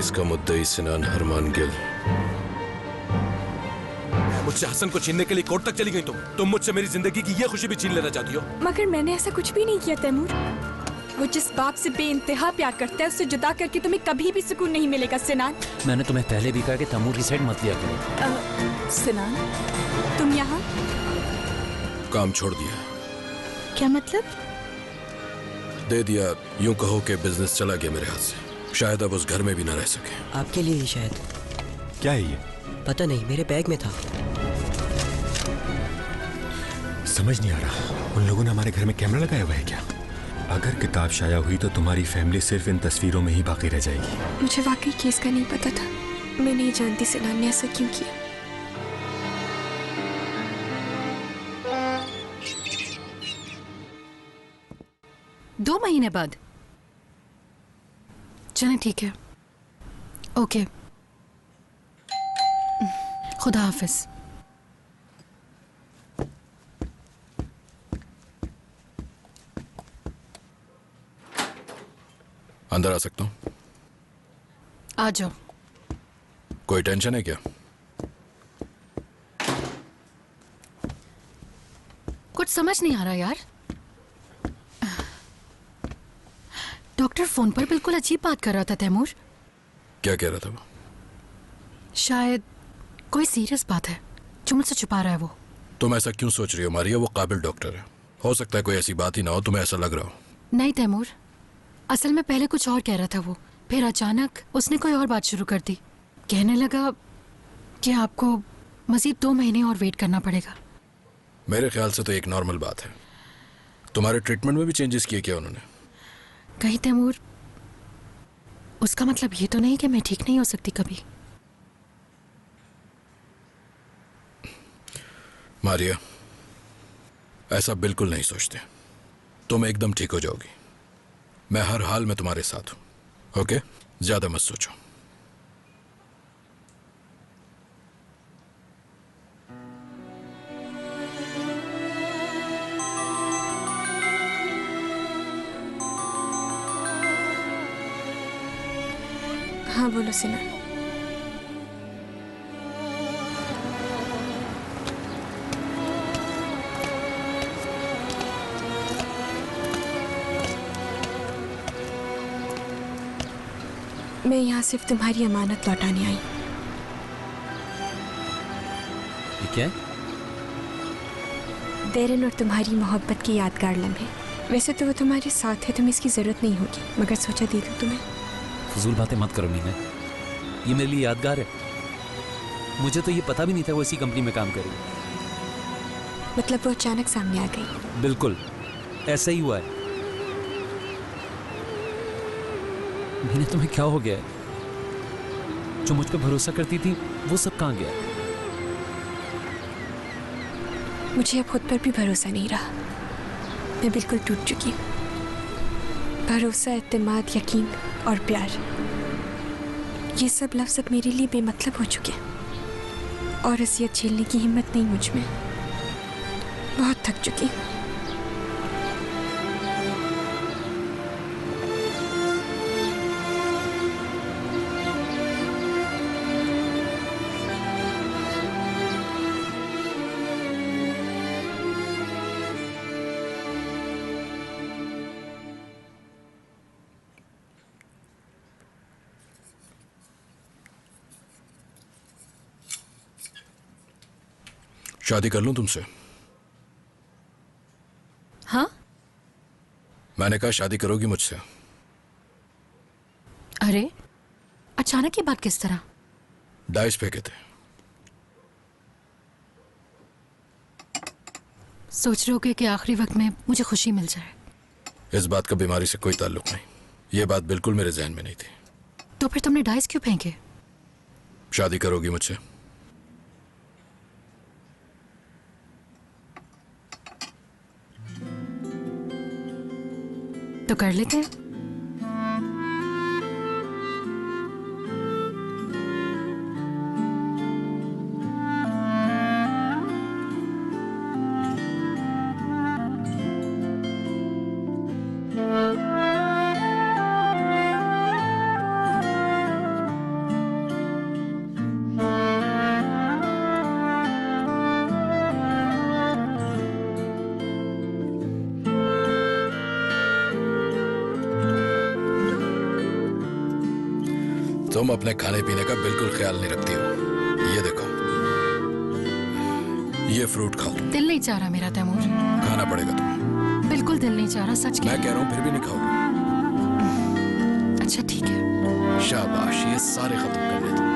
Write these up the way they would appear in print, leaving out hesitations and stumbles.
इसका मुद्दई सिनान हरमान गिल। मुझसे हसन को छीनने के लिए कोर्ट तक चली गई तुम मुझसे मेरी जिंदगी की ये खुशी भी छीन लेना चाहती हो। मगर मैंने ऐसा कुछ भी नहीं किया तैमूर। वो जिस बाप से बेइंतहा प्यार करता है उससे जुदा करके तुम्हें कभी भी सुकून नहीं मिलेगा सिनान। मैंने तुम्हें पहले भी कहा कि तैमूर की साइड मत लिया करो। सिनान तुम यहाँ काम छोड़ दिया। क्या मतलब? दे दिया, यूं कहो कि बिजनेस चला गया मेरे हाथ से। शायद अब उस घर में भी न रह सके। आपके लिए ही शायद। क्या है ये? पता नहीं, मेरे बैग में था। समझ नहीं आ रहा, उन लोगों ने हमारे घर में कैमरा लगाया हुआ है क्या? अगर किताब शाया हुई तो तुम्हारी फैमिली सिर्फ इन तस्वीरों में ही बाकी रह जाएगी। मुझे वाकई केस का नहीं पता था। मैं नहीं जानती सिनान ने ऐसा क्यों किया। दो महीने बाद? चलें ठीक है, ओके, खुदा हाफिज। अंदर आ सकता हूँ? आ जाओ। कोई टेंशन है क्या? कुछ समझ नहीं आ रहा यार। डॉक्टर फोन पर बिल्कुल अजीब बात कर रहा था तैमूर। क्या कह रहा था वो? शायद कोई सीरियस बात है जो मुझसे छुपा रहा है वो। तुम ऐसा क्यों सोच रही हो मारिया? वो काबिल डॉक्टर है, हो सकता है कोई ऐसी बात ही ना हो, तुम्हें ऐसा लग रहा हो। नहीं तैमूर, असल में पहले कुछ और कह रहा था वो, फिर अचानक उसने कोई और बात शुरू कर दी। कहने लगा कि आपको मजीद 2 महीने और वेट करना पड़ेगा। मेरे ख्याल से तो एक नॉर्मल बात है। तुम्हारे ट्रीटमेंट में भी चेंजेस किए क्या उन्होंने? कहीं तैमूर, उसका मतलब ये तो नहीं कि मैं ठीक नहीं हो सकती कभी। मारिया, ऐसा बिल्कुल नहीं सोचते। तुम एकदम ठीक हो जाओगी। मैं हर हाल में तुम्हारे साथ हूं। ओके, ज्यादा मत सोचो। हाँ बोलो सिनान। मैं यहाँ सिर्फ तुम्हारी अमानत लौटाने आई। ये क्या है? डेरन और तुम्हारी मोहब्बत की यादगार लम्हे। वैसे तो वो तुम्हारे साथ है, तुम्हें इसकी जरूरत नहीं होगी, मगर सोचा दे दूं तुम्हें। फजूल बातें मत करो मीना, ये मेरे लिए यादगार है। मुझे तो ये पता भी नहीं था वो इसी कंपनी में काम करेगी। मतलब वो अचानक सामने आ गई? बिल्कुल ऐसा ही हुआ है। मीना, तुम्हें क्या हो गया है? जो मुझ पर भरोसा करती थी वो सब कहाँ गया? मुझे अब खुद पर भी भरोसा नहीं रहा। मैं बिल्कुल टूट चुकी हूँ। भरोसा, एतमाद, यकीन और प्यार, ये सब लफ्ज़ अब मेरे लिए बेमतलब हो चुके हैं। और अज़ियत झेलने की हिम्मत नहीं मुझ में। बहुत थक चुकी हूँ। शादी कर लूं तुमसे? हाँ? मैंने कहा शादी करोगी मुझसे? अरे अचानक ये बात किस तरह? डाइस फेंके थे। सोच रहे हो कि आखिरी वक्त में मुझे खुशी मिल जाए? इस बात का बीमारी से कोई ताल्लुक नहीं। ये बात बिल्कुल मेरे जहन में नहीं थी। तो फिर तुमने डाइस क्यों फेंके? शादी करोगी मुझसे? तो कर लेते हैं। तुम अपने खाने पीने का बिल्कुल ख्याल नहीं रखती हो। ये देखो, ये फ्रूट खाओ। दिल नहीं चाह रहा मेरा तैमूर। खाना पड़ेगा तुम्हें। बिल्कुल दिल नहीं चाह रहा, सच मैं कह रहा हूँ फिर भी नहीं खाओगे। अच्छा ठीक है। शाबाश, ये सारे खत्म कर ले तुम।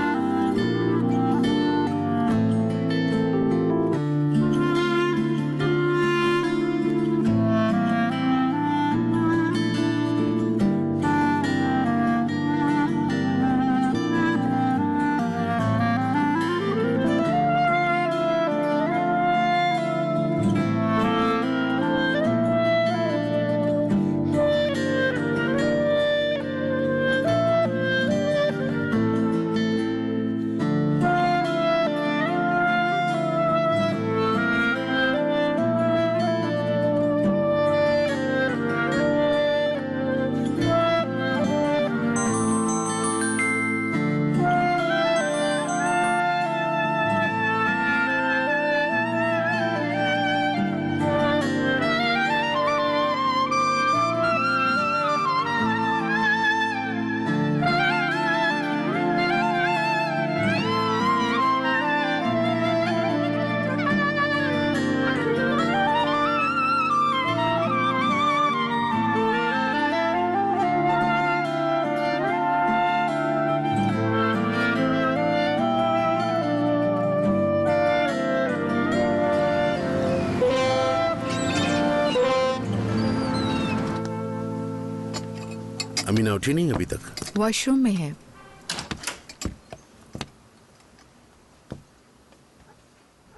अमीना उठी नहीं अभी तक? वॉशरूम में है।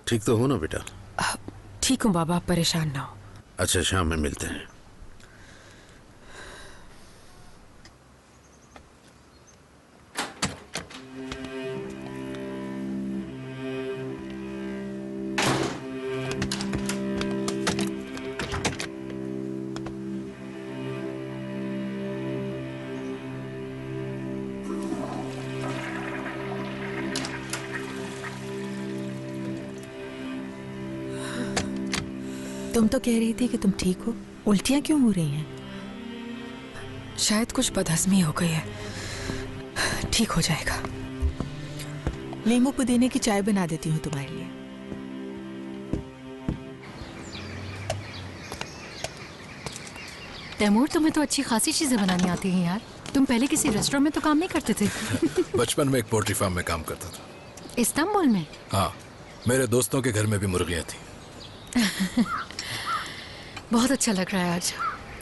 ठीक तो हो ना बेटा? ठीक हूँ बाबा, आप परेशान ना हो। अच्छा, शाम में मिलते हैं। तुम तो कह रही थी कि तुम ठीक हो, उल्टियाँ क्यों हो रही हैं? शायद कुछ बदहजमी हो गई है, ठीक हो जाएगा। नींबू पुदीने की चाय बना देती हूँ तुम्हारे लिए। तैमूर, तुम्हें तो अच्छी खासी चीजें बनानी आती हैं यार। तुम पहले किसी रेस्टोरेंट में तो काम नहीं करते थे? बचपन में एक पोल्ट्री फार्म में काम करता था। इस्तांबुल में? हाँ, मेरे दोस्तों के घर में भी मुर्गियाँ थी। बहुत अच्छा लग रहा है आज,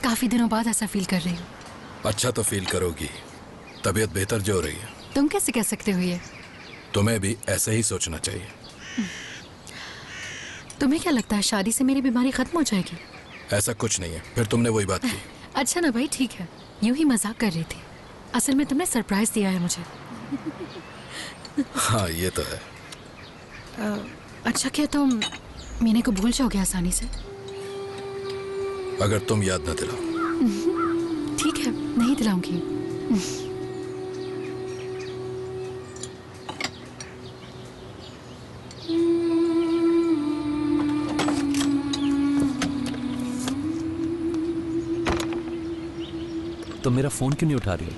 काफी दिनों बाद ऐसा फील कर रही हूँ। अच्छा तो फील करोगी, तबीयत बेहतर जो हो रही है। तुम कैसे कह सकते हो ये? तुम्हें भी ऐसे ही सोचना चाहिए। तुम्हें क्या लगता है शादी से मेरी बीमारी खत्म हो जाएगी? ऐसा कुछ नहीं है, फिर तुमने वही बात की। अच्छा ना भाई, ठीक है, यूं ही मजाक कर रही थी। असल में तुमने सरप्राइज दिया है मुझे। हाँ, ये तो है। अच्छा, क्या तुम मीने को भूल जाओगे आसानी से? अगर तुम याद न दिलाओ। ठीक है, नहीं दिलाऊंगी। तो मेरा फोन क्यों नहीं उठा रही हो?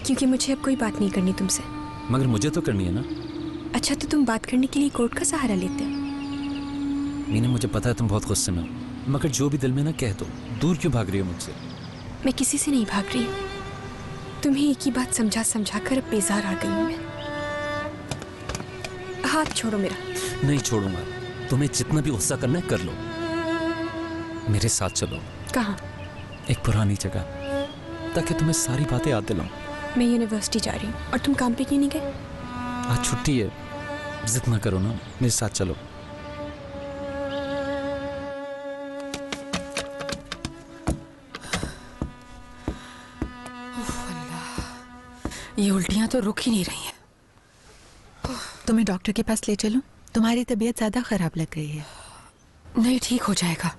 क्योंकि मुझे अब कोई बात नहीं करनी तुमसे। मगर मुझे तो करनी है ना। अच्छा, तो तुम बात करने के लिए कोर्ट का सहारा लेते हो? मीना, मुझे पता है तुम बहुत गुस्से में हो, मगर जो भी दिल में ना कह दो। दूर क्यों भाग रही हो मुझसे? मैं किसी से नहीं भाग रही। तुम्हें एक ही बात समझा समझा कर अब बेजार आ गई हूँ मैं। हाथ छोड़ो मेरा। नहीं छोड़ूंगा। तुम्हें जितना भी गुस्सा करना है कर लो। मेरे साथ चलो। कहाँ? एक पुरानी जगह, ताकि तुम्हें सारी बातें याद दिलाऊं। मैं यूनिवर्सिटी जा रही हूँ। और तुम काम पे क्यों नहीं गए? आज छुट्टी है, जिद ना करो ना, मेरे साथ चलो। ये उल्टियाँ तो रुक ही नहीं रही हैं। तुम्हें डॉक्टर के पास ले चलूं? तुम्हारी तबीयत ज़्यादा खराब लग रही है। नहीं, ठीक हो जाएगा।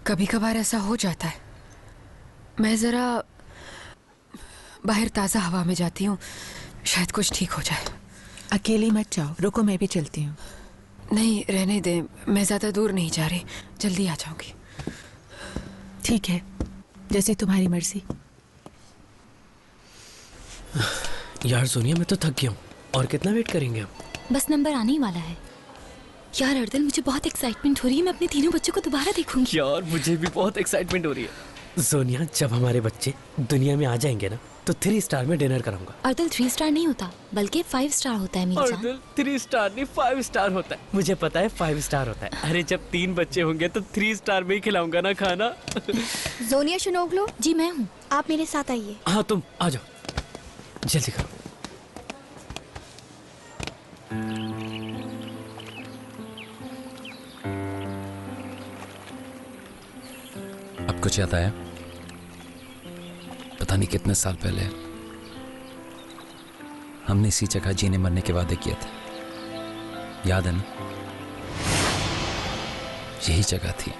कभी कभार ऐसा हो जाता है। मैं ज़रा बाहर ताज़ा हवा में जाती हूँ, शायद कुछ ठीक हो जाए। अकेली मत जाओ, रुको, मैं भी चलती हूँ। नहीं, रहने दें, मैं ज़्यादा दूर नहीं जा रही, जल्दी आ जाऊँगी। ठीक है, जैसे तुम्हारी मर्जी। यार सोनिया मैं तो थक गया हूँ। और कितना वेट करेंगे हम? बस नंबर आने ही वाला है। यार अर्दल, मुझे बहुत एक्साइटमेंट हो रही है, मैं अपने तीनों बच्चों को दोबारा देखूंगी। यार मुझे भी बहुत एक्साइटमेंट हो रही है। सोनिया जब हमारे बच्चे दुनिया में आ जाएंगे ना तो 3 स्टार में डिनर कराऊंगा। अर्दल 3 स्टार नहीं होता बल्कि 5 स्टार होता है मेरी जान। 3 स्टार नहीं 5 स्टार होता है। मुझे पता है 5 स्टार होता है। अरे जब 3 बच्चे होंगे तो 3 स्टार में ही खिलाऊंगा ना खाना। जोनिया शुनोगलो जी, मैं हूँ, आप मेरे साथ आइए। हाँ तुम आ जाओ, जल्दी करो। अब कुछ याद आया? पता नहीं कितने साल पहले हमने इसी जगह जीने मरने के वादे किए थे, याद है ना? यही जगह थी।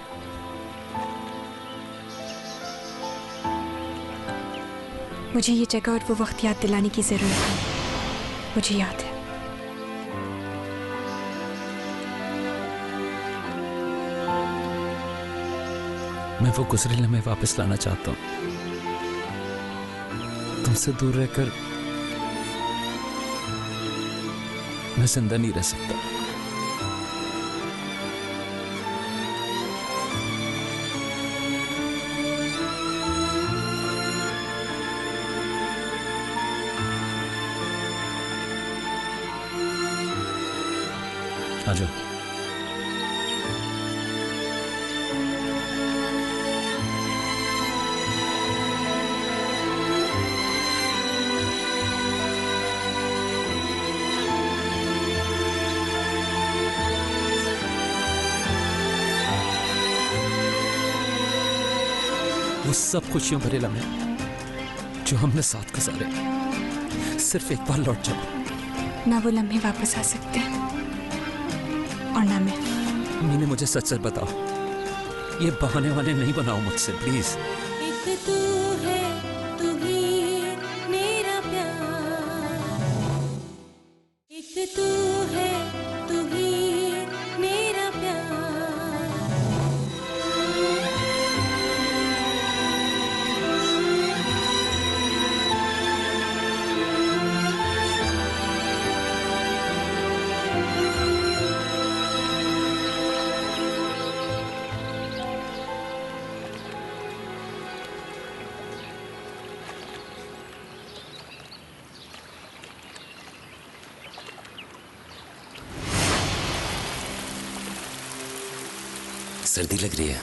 मुझे ये जगह और वो वक्त याद दिलाने की जरूरत है। मुझे याद है। मैं वो गुजरे लम्हे वापस लाना चाहता हूँ। तुमसे दूर रहकर मैं जिंदा नहीं रह सकता। आ जाओ। वो सब खुशियों भरे लम्हे जो हमने साथ गुजारे, सिर्फ एक बार लौट जाओ। ना वो लम्हे वापस आ सकते हैं और ना मैं। मीने मुझे सच सच बताओ, ये बहाने वाने नहीं बनाओ मुझसे प्लीज। एक तू है, तू ही मेरा प्यार। एक तू है, तू ही मेरा प्यार। सर्दी लग रही है।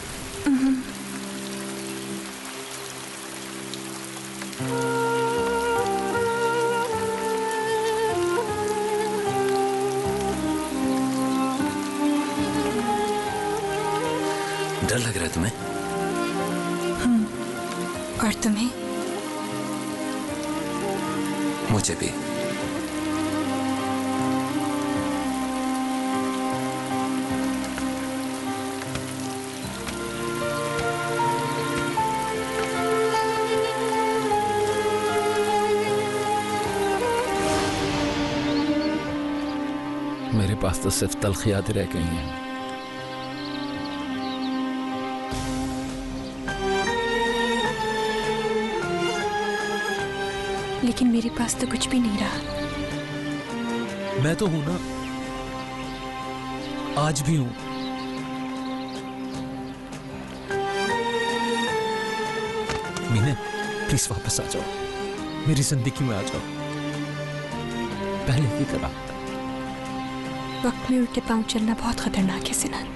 डर लग रहा है तुम्हें? और तुम्हें? मुझे भी। मेरे पास तो सिर्फ तल्ख यादें रह गई हैं। लेकिन मेरे पास तो कुछ भी नहीं रहा। मैं तो हूं ना, आज भी हूं। मीने प्लीज वापस आ जाओ, मेरी जिंदगी में आ जाओ पहले की तरह। वक्त में उल्टे पांव चलना बहुत खतरनाक है सिनान।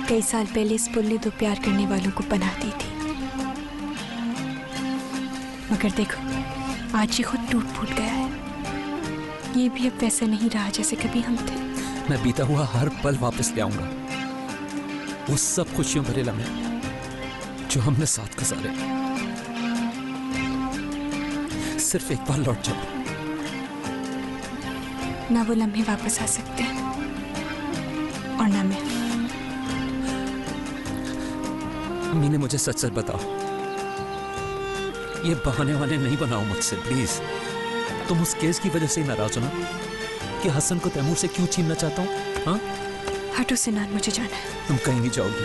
कई साल पहले इस पुल ने 2 प्यार करने वालों को पनाह दी थी, मगर देखो आज ही खुद टूट फूट गया है। ये भी अब वैसा नहीं रहा जैसे कभी हम थे। मैं बीता हुआ हर पल वापस ले आऊंगा, वो सब खुशियों भरे लम्हे जो हमने साथ गुजारे। सिर्फ एक बार लौट जाओ। ना वो लम्हे वापस आ सकते हैं और ना मैं। मीने मुझे सच सच बताओ, ये बहाने वाने नहीं बनाओ मुझसे प्लीज। तुम उस केस की वजह से ही नाराज हो ना कि हसन को तैमूर से क्यों छीनना चाहता हूँ? हाँ हटो सिनान, मुझे जाना है। तुम कहीं नहीं जाओगी,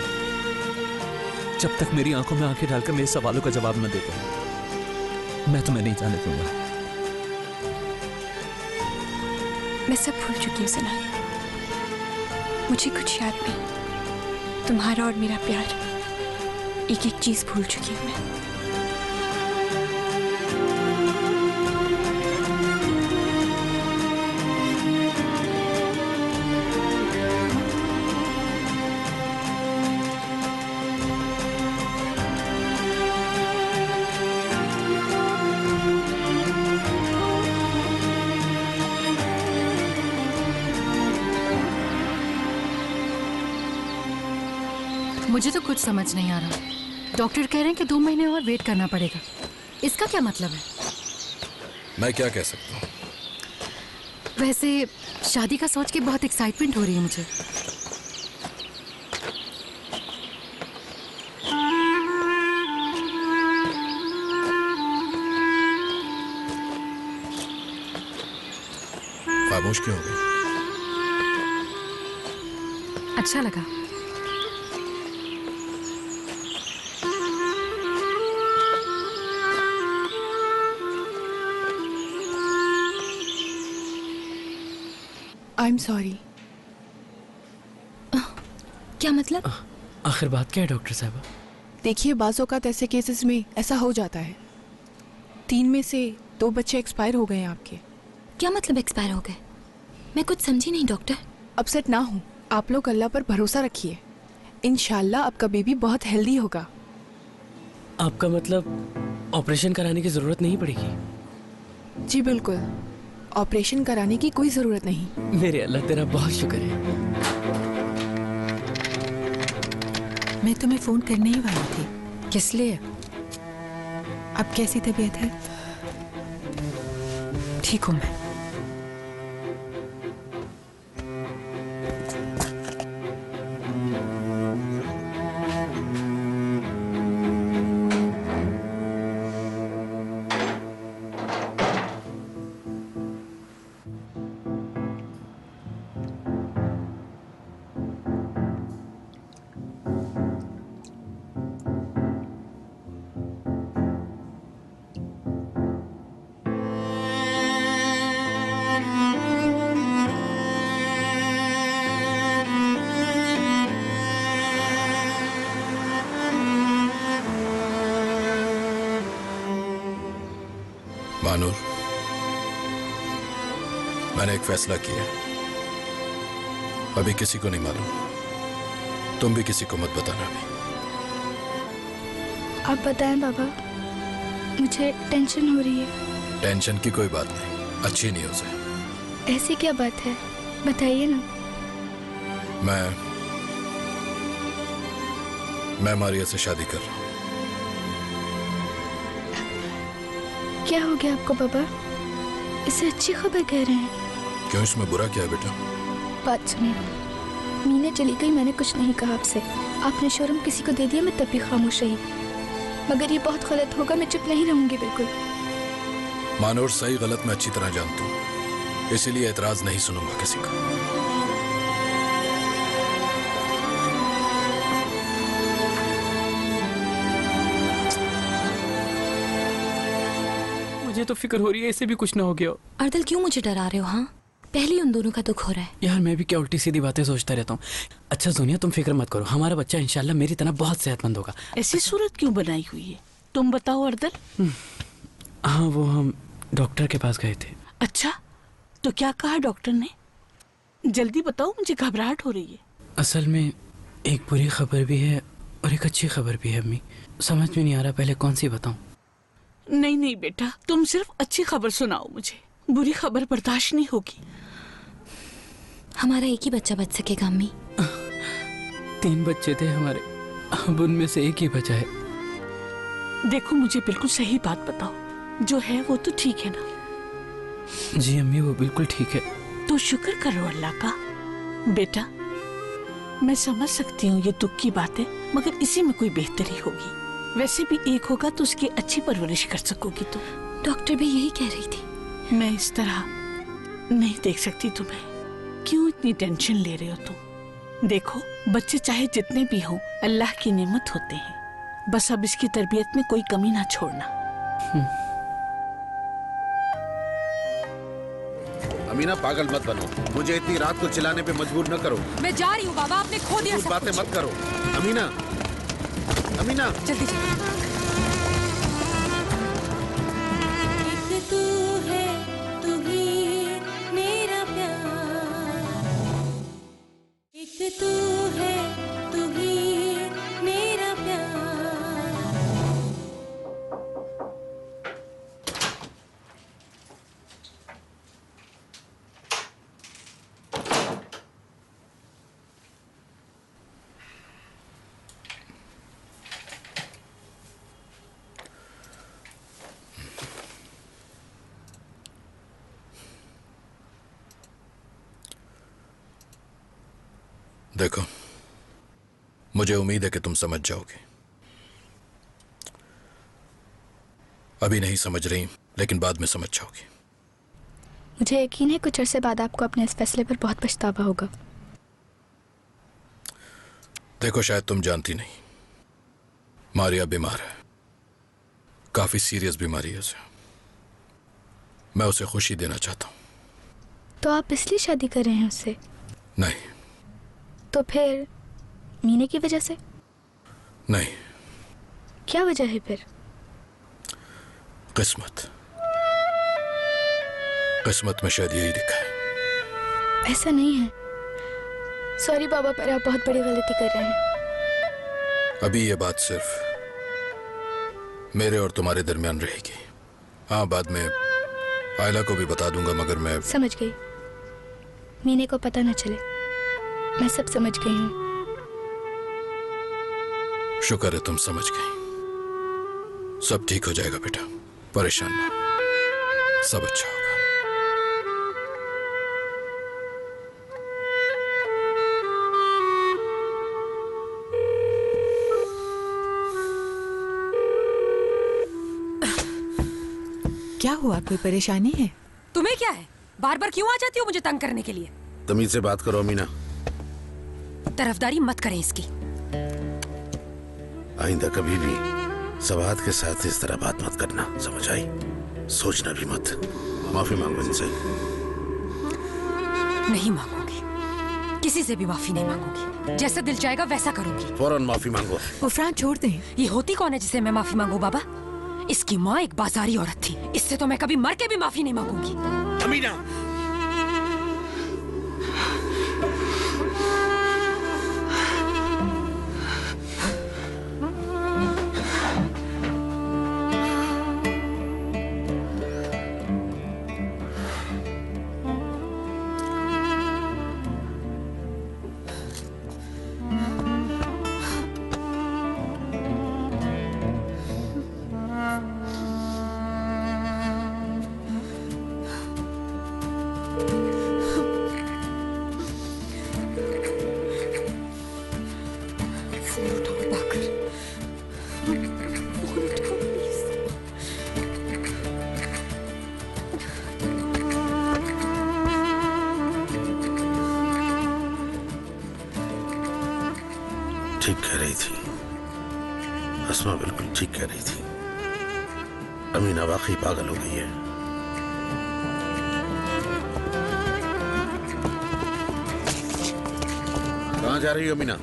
जब तक मेरी आंखों में आंखें डालकर मेरे सवालों का जवाब न दे पाए मैं तुम्हें नहीं जाने दूंगा। मैं सब भूल चुकी हूँ सना। मुझे कुछ याद नहीं। तुम्हारा और मेरा प्यार, एक एक चीज भूल चुकी हूँ मैं। मुझे तो कुछ समझ नहीं आ रहा। डॉक्टर कह रहे हैं कि 2 महीने और वेट करना पड़ेगा। इसका क्या मतलब है? मैं क्या कह सकता हूँ? वैसे शादी का सोच के बहुत एक्साइटमेंट हो रही है मुझे। खामोश क्यों हो गई? अच्छा लगा। I am sorry. क्या मतलब? आखिर बात क्या है डॉक्टर साहब? देखिए, बाज़ औक़ात ऐसे केसेस में ऐसा हो जाता है। 3 में से 2 बच्चे एक्सपायर हो गए हैं आपके। क्या मतलब एक्सपायर हो गए? मैं कुछ समझी नहीं डॉक्टर। अपसेट ना हो, आप लोग अल्लाह पर भरोसा रखिए। इंशाल्लाह आपका बेबी बहुत हेल्दी होगा। आपका मतलब ऑपरेशन कराने की जरूरत नहीं पड़ेगी? जी बिल्कुल, ऑपरेशन कराने की कोई ज़रूरत नहीं। मेरे अल्लाह, तेरा बहुत शुक्र है। मैं तुम्हें फ़ोन करने ही वाली थी। किस लिए? अब कैसी तबीयत है? ठीक हूँ मैं। मानूर, मैंने एक फैसला किया। अभी किसी को नहीं मालूम। तुम भी किसी को मत बताना भी। आप बताएं बाबा, मुझे टेंशन हो रही है। टेंशन की कोई बात नहीं, अच्छी न्यूज़ है। ऐसी क्या बात है, बताइए ना। मैं मारिया से शादी कर रहा हूँ। क्या हो गया आपको बाबा? इसे अच्छी खबर कह रहे हैं। क्यों, इसमें बुरा क्या है बेटा? बात सुनिए, मीना चली गई, मैंने कुछ नहीं कहा आपसे। आपने शोरूम किसी को दे दिया, मैं तब भी खामोश रही। मगर ये बहुत गलत होगा, मैं चुप नहीं रहूंगी बिल्कुल। मानूर, सही गलत मैं अच्छी तरह जानता हूँ, इसीलिए एतराज नहीं सुनूंगा किसी का। मुझे तो फिक्र हो रही है इसे भी कुछ ना हो गया हो। अर्दल, क्यों मुझे डरा रहे हो? हाँ, पहले ही उन दोनों का दुख हो रहा है। यार मैं भी क्या उल्टी सीधी बातें सोचता रहता हूँ। अच्छा सोनिया, तुम फिक्र मत करो, हमारा बच्चा इंशाल्लाह मेरी तरह बहुत सेहतमंद होगा। ऐसी सूरत क्यों बनाई हुई है? तुम बताओ अर्दल। हाँ, वो हम डॉक्टर के पास गए थे। अच्छा, तो क्या कहा डॉक्टर ने? जल्दी बताओ, मुझे घबराहट हो रही है। असल में एक बुरी खबर भी है और एक अच्छी खबर भी है अम्मी। समझ में नहीं आ रहा पहले कौन सी बताऊं। नहीं नहीं बेटा, तुम सिर्फ अच्छी खबर सुनाओ मुझे, बुरी खबर बर्दाश्त नहीं होगी। हमारा एक ही बच्चा बच सकेगा अम्मी। 3 बच्चे थे हमारे, अब उनमें से एक ही बचा है। देखो, मुझे बिल्कुल सही बात बताओ, जो है वो तो ठीक है ना? जी अम्मी, वो बिल्कुल ठीक है। तो शुक्र करो अल्लाह का। बेटा, मैं समझ सकती हूँ ये दुख की बात है, मगर इसी में कोई बेहतरी होगी। वैसे भी एक होगा तो उसकी अच्छी परवरिश कर सकोगी तुम। डॉक्टर भी यही कह रही थी। मैं इस तरह नहीं देख सकती तुम्हें। क्यों इतनी टेंशन ले रहे हो तुम? देखो, बच्चे चाहे जितने भी हों, अल्लाह की नेमत होते हैं। बस अब इसकी तरबियत में कोई कमी ना छोड़ना। अमीना पागल मत बनो, मुझे इतनी रात को चिल्लाने पे मजबूर न करो। मैं जा रही हूँ बाबा, आपने खो दिया सब बातें कुछ। मत करो। अमीना, अमीना। जल्दी जल्दी। देखो, मुझे उम्मीद है कि तुम समझ जाओगे। अभी नहीं समझ रही, लेकिन बाद में समझ जाओगी। मुझे यकीन है कुछ अरसे बाद आपको अपने इस फैसले पर बहुत पछतावा होगा। देखो, शायद तुम जानती नहीं, मारिया बीमार है। काफी सीरियस बीमारी है उसे। मैं उसे खुशी देना चाहता हूं। तो आप इसलिए शादी कर रहे हैं उससे? नहीं। तो फिर मीने की वजह से? नहीं। क्या वजह है फिर? किस्मत। किस्मत में शायद यही लिखा है। ऐसा नहीं है। सॉरी बाबा, पर आप बहुत बड़ी गलती कर रहे हैं। अभी ये बात सिर्फ मेरे और तुम्हारे दरमियान रहेगी। हाँ, बाद में आयला को भी बता दूंगा, मगर मैं समझ गई। मीने को पता न चले। मैं सब समझ गई हूँ। शुक्र है तुम समझ गई। सब ठीक हो जाएगा बेटा, परेशान ना हो। सब अच्छा होगा। क्या हुआ, कोई परेशानी है? तुम्हें क्या है? बार बार क्यों आ जाती हो मुझे तंग करने के लिए? तमीज से बात करो अमीना। तरफदारी मत करें इसकी। आइंदा कभी भी सवाद के साथ इस तरह बात मत करना, समझ आई? सोचना भी मत। माफी मांगो इनसे। नहीं मांगूंगी, किसी से भी माफी नहीं मांगूंगी। जैसा दिल चाहेगा वैसा करूंगी। फौरन माफी मांगो। गुफरान छोड़ दें। ये होती कौन है जिसे मैं माफी मांगू बाबा? इसकी माँ एक बाजारी औरत थी। इससे तो मैं कभी मर के भी माफी नहीं मांगूंगी। अमीना, ठीक कह रही थी। अस्मा बिल्कुल ठीक कह रही थी। अमीना वाकई पागल हो गई है। कहाँ जा रही हो अमीना?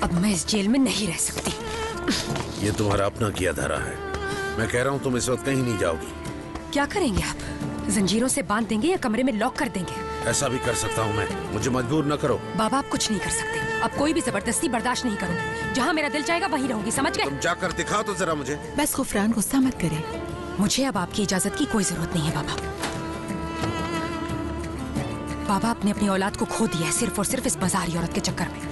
अब मैं इस जेल में नहीं रह सकती। ये तुम्हारा अपना किया धरा है। मैं कह रहा हूँ तुम इस वक्त कहीं नहीं जाओगी। क्या करेंगे आप? जंजीरों से बांध देंगे या कमरे में लॉक कर देंगे? ऐसा भी कर सकता हूँ मैं, मुझे मजबूर न करो। बाबा, आप कुछ नहीं कर सकते। अब कोई भी जबरदस्ती बर्दाश्त नहीं करूंगी। जहाँ मेरा दिल चाहेगा वहीं रहूंगी, समझ गए? तुम जाकर दिखाओ तो जरा मुझे। बस गुफरान, गुस्सा मत करें। मुझे अब आपकी इजाजत की कोई जरूरत नहीं है बाबा। बाबा, आपने अपनी औलाद को खो दिया है सिर्फ और सिर्फ इस बाजारी औरत के चक्कर में।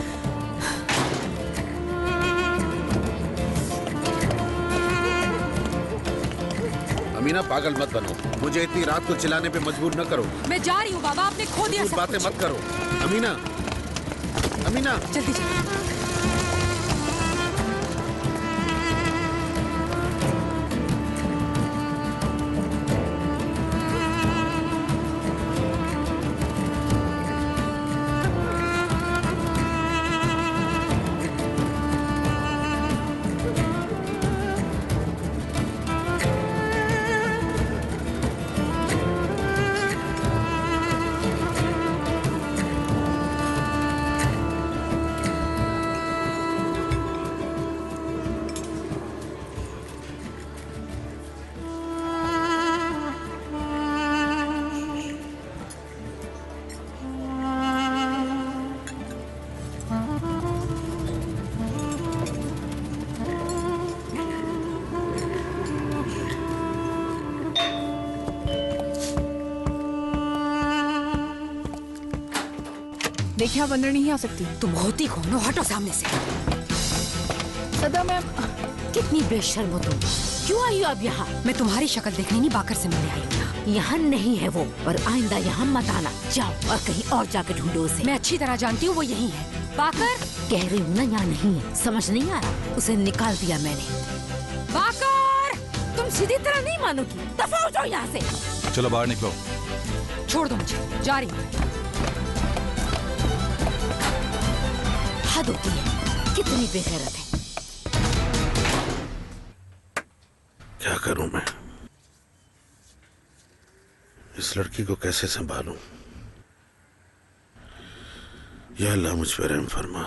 अमीना, पागल मत बनो, मुझे इतनी रात को चिल्लाने पे मजबूर न करो। मैं जा रही हूँ बाबा, आपने खो दिया सब बातें कुछ। मत करो। अमीना, अमीना। जल्दी जल्दी। देखिए आप अंदर नहीं आ सकती। तुम होती कौन हो? हटो सामने से। सदा मैम। कितनी बेशर्म हो तुम। क्यों आई हो अब यहाँ? मैं तुम्हारी शक्ल देखने नहीं बाकर से मिलने आई हूँ। यहाँ नहीं है वो, और आइंदा यहाँ मत आना। जाओ और कहीं और जाकर ढूंढो उसे। मैं अच्छी तरह जानती हूँ वो यही है। बाकर, कह रही हूँ ना यहाँ नहीं है। समझ नहीं आ रहा? उसे निकाल दिया मैंने। बाकर, तुम सीधी तरह नहीं मानोगी। दफा हो जाओ यहाँ से। चलो बाहर निकलो। छोड़ दो मुझे, जा रही हूँ। हद होती है, कितनी बेगैरत है। क्या करूं मैं? इस लड़की को कैसे संभालूं? या अल्लाह मुझ पर रहम फरमा।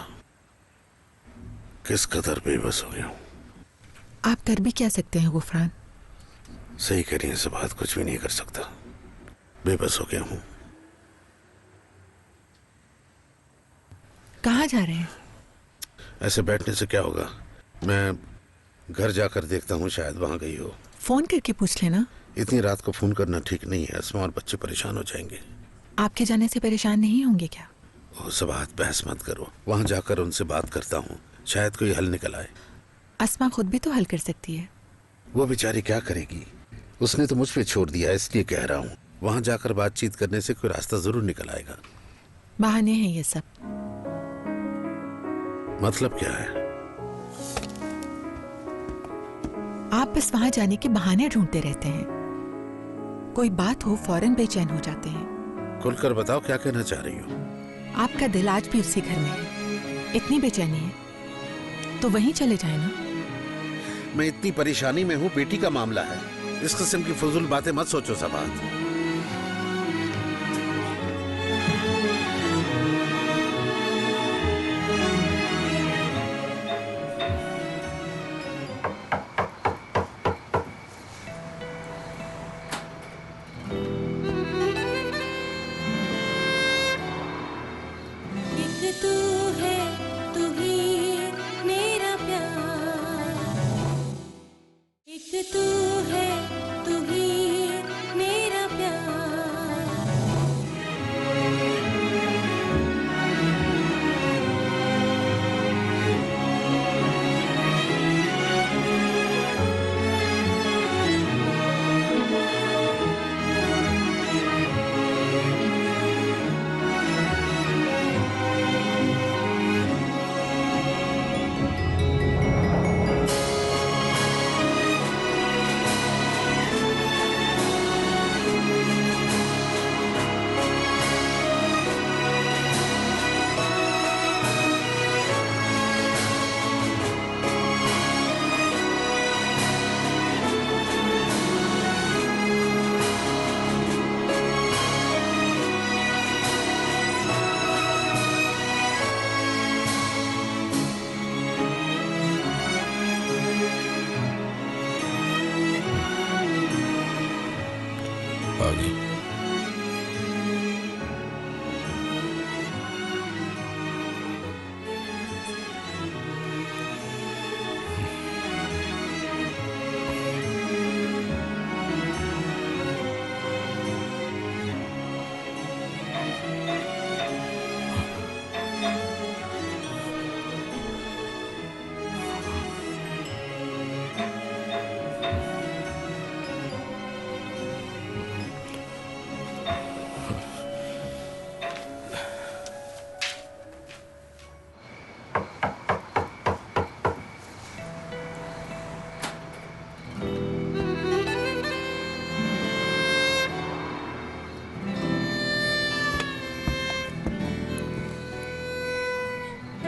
किस कदर बेबस हो गया हूं। आप कर भी क्या सकते हैं गुफरान? सही कह रही है सबात, कुछ भी नहीं कर सकता। बेबस हो गया हूं। कहाँ जा रहे हैं? ऐसे बैठने से क्या होगा? मैं घर जाकर देखता हूँ, शायद वहां गई हो। फोन करके पूछ लेना। इतनी रात को फोन करना ठीक नहीं है। अस्मा और बच्चे परेशान हो जाएंगे। आपके जाने से परेशान नहीं होंगे क्या? ओ सबात, बहस मत करो। वहां जाकर उनसे बात करता हूँ, शायद कोई हल निकल आए। अस्मा खुद भी तो हल कर सकती है। वो बेचारी क्या करेगी? उसने तो मुझ पे छोड़ दिया, इसलिए कह रहा हूँ वहां जाकर बातचीत करने से कोई रास्ता जरूर निकल आएगा। बहाने हैं ये सब। मतलब क्या है? आप बस वहां जाने के बहाने ढूंढते रहते हैं। कोई बात हो फौरन बेचैन हो जाते हैं। खुलकर बताओ क्या कहना चाह रही हो? आपका दिल आज भी उसी घर में है। इतनी बेचैनी है तो वहीं चले जाए ना। मैं इतनी परेशानी में हूँ, बेटी का मामला है। इस किस्म की फजूल बातें मत सोचो सबात। आ गई।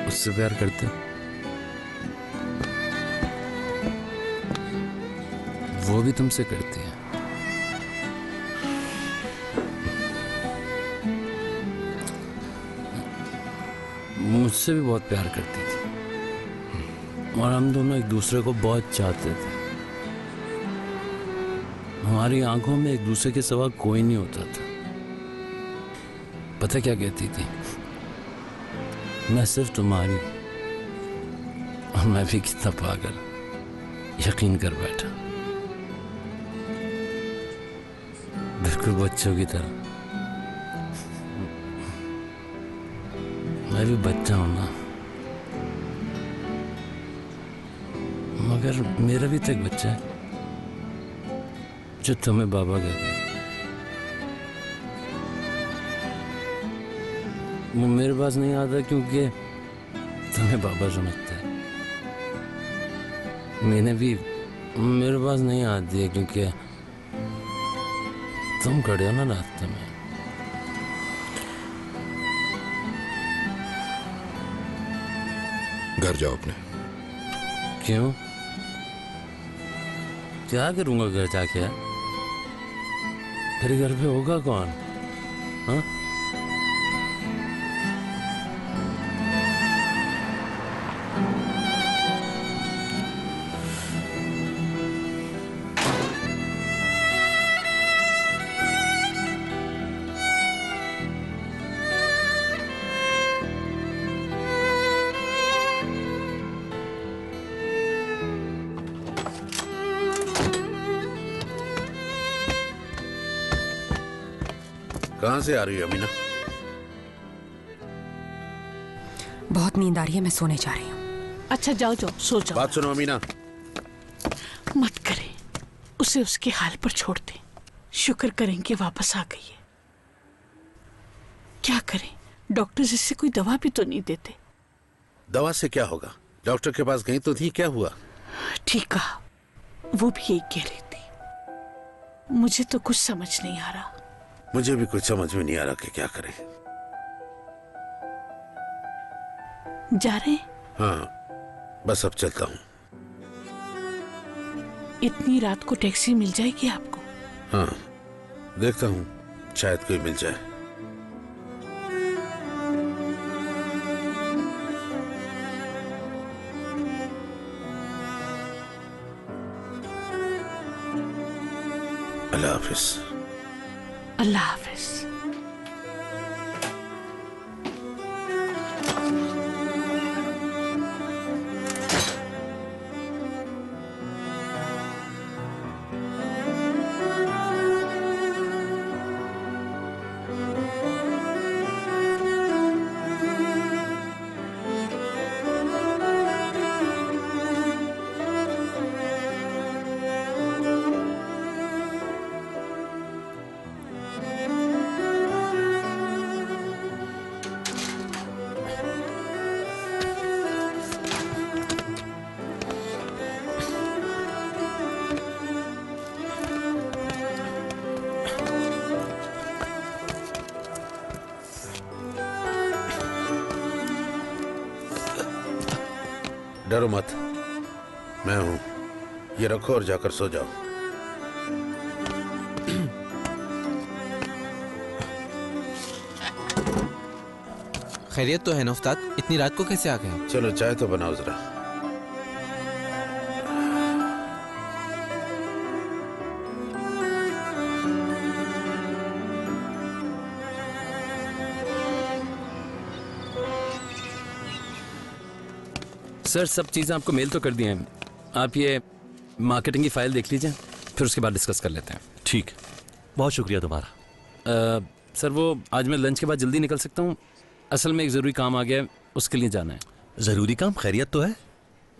उससे प्यार करते हो? वो भी तुमसे करती है। मुझसे भी बहुत प्यार करती थी और हम दोनों एक दूसरे को बहुत चाहते थे। हमारी आंखों में एक दूसरे के सिवा कोई नहीं होता था। पता क्या कहती थी? मैं सिर्फ तुम्हारी हूं। और मैं भी कितना पागल, यकीन कर बैठा, बिल्कुल बच्चों की तरह। मैं भी बच्चा हूं ना, मगर मेरा भी तो एक बच्चा है जो तुम्हें बाबा कहता है। वो मेरे पास नहीं आता क्योंकि तुम्हें बाबा समझता है। मैंने भी मेरे पास नहीं आती है क्योंकि तुम खड़े हो ना रास्ते में। घर जाओ अपने। क्यों? क्या करूंगा घर जाके? फिर घर पे होगा कौन? हाँ? कहाँ से आ रही है अमीना? बहुत नींद आ रही है, मैं सोने जा रही हूँ। अच्छा जाओ जाओ सो जाओ। बात सुनो अमीना, मत करें, उसे उसके हाल पर छोड़ दें। शुक्र करें कि वापस आ गई है। क्या करें, डॉक्टर इससे कोई दवा भी तो नहीं देते। दवा से क्या होगा? डॉक्टर के पास गई तो थी, क्या हुआ? ठीक कहा, वो भी यही कह रही थी। मुझे तो कुछ समझ नहीं आ रहा। मुझे भी कुछ समझ में नहीं आ रहा कि क्या करें। जा रहे हैं? हाँ, बस अब चलता हूँ। इतनी रात को टैक्सी मिल जाएगी आपको? हाँ, देखता हूँ, शायद कोई मिल जाए। अल्लाह हाफिज। अल्लाह हाफिज। डरो मत, मैं हूं। ये रखो और जाकर सो जाओ। खैरियत तो है ना उस्ताद? इतनी रात को कैसे आ गए? चलो चाय तो बनाओ जरा। सर सब चीज़ें आपको मेल तो कर दी हैं। आप ये मार्केटिंग की फाइल देख लीजिए, फिर उसके बाद डिस्कस कर लेते हैं। ठीक, बहुत शुक्रिया तुम्हारा। सर वो आज मैं लंच के बाद जल्दी निकल सकता हूँ? असल में एक ज़रूरी काम आ गया है, उसके लिए जाना है। ज़रूरी काम? खैरियत तो है?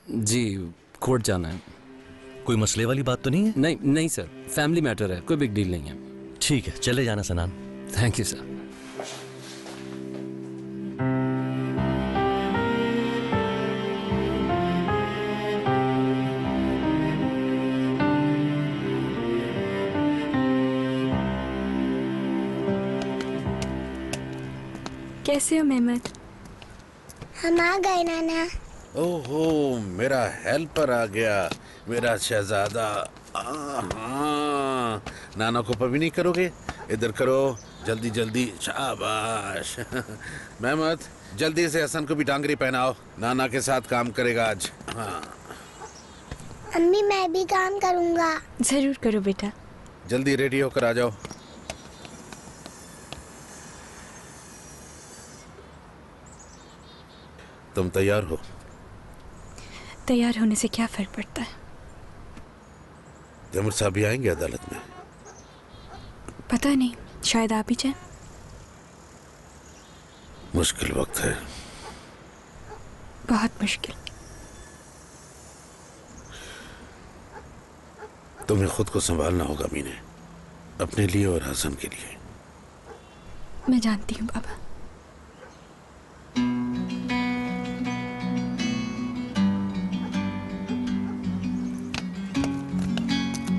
जी, कोर्ट जाना है। कोई मसले वाली बात तो नहीं है? नहीं नहीं सर, फैमिली मैटर है, कोई बिग डील नहीं है। ठीक है, चले जाना सनान। Thank you sir. कैसे हो मेहमद? हम आ गए नाना। ओहो, मेरा हेल्पर आ गया, मेरा शहजादा। हाँ, नाना को पवी नहीं करोगे? इधर करो, जल्दी जल्दी, शाबाश। मेहमद, जल्दी से हसन को भी टांगरी पहनाओ, नाना के साथ काम करेगा आज। हाँ। अम्मी मैं भी काम करूँगा। जरूर करो बेटा। जल्दी रेडी होकर आ जाओ। तुम तैयार हो? तैयार होने से क्या फर्क पड़ता है? तैमूर साहब भी आएंगे अदालत में? पता नहीं, शायद आप ही जाए। मुश्किल वक्त है। बहुत मुश्किल। तुम्हें खुद को संभालना होगा मीने, अपने लिए और हसन के लिए। मैं जानती हूँ बाबा।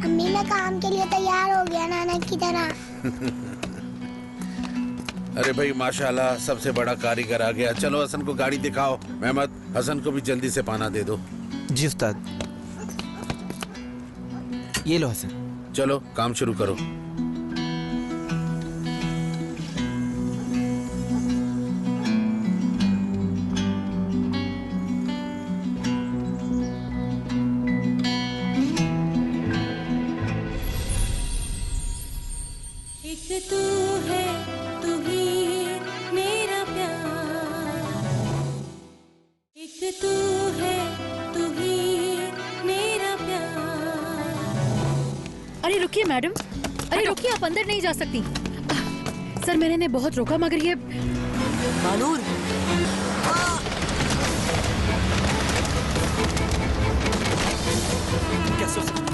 अम्मी मैं काम के लिए तैयार हो गया नाना की तरह। अरे भाई माशाल्लाह, सबसे बड़ा कारीगर आ गया। चलो हसन को गाड़ी दिखाओ। मेहमद, हसन को भी जल्दी से पाना दे दो। जी उस्ताद। ये लो हसन। चलो काम शुरू करो। एक तू है, तू ही मेरा प्यार। एक तू है, तू ही मेरा प्यार। अरे रुकिए मैडम, अरे रुकिए, आप अंदर नहीं जा सकती। सर मैंने इन्हें बहुत रोका मगर ये मानूर,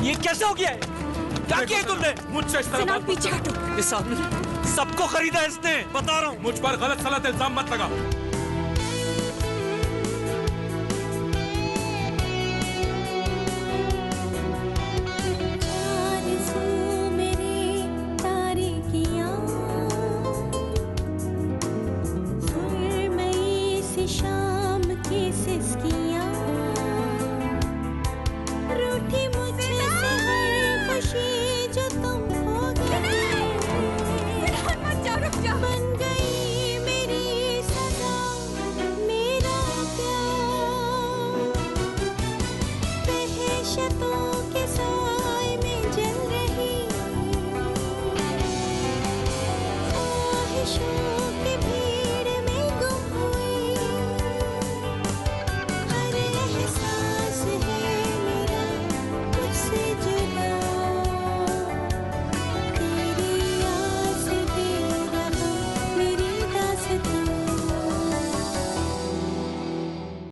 ये कैसे हो गया है? क्या किया तुमने? मुझसे इस तरह बात पीछे हटो। इस आदमी ने सबको खरीदा इसने, बता रहा हूँ। मुझ पर गलत सलत इल्जाम मत लगा। शाम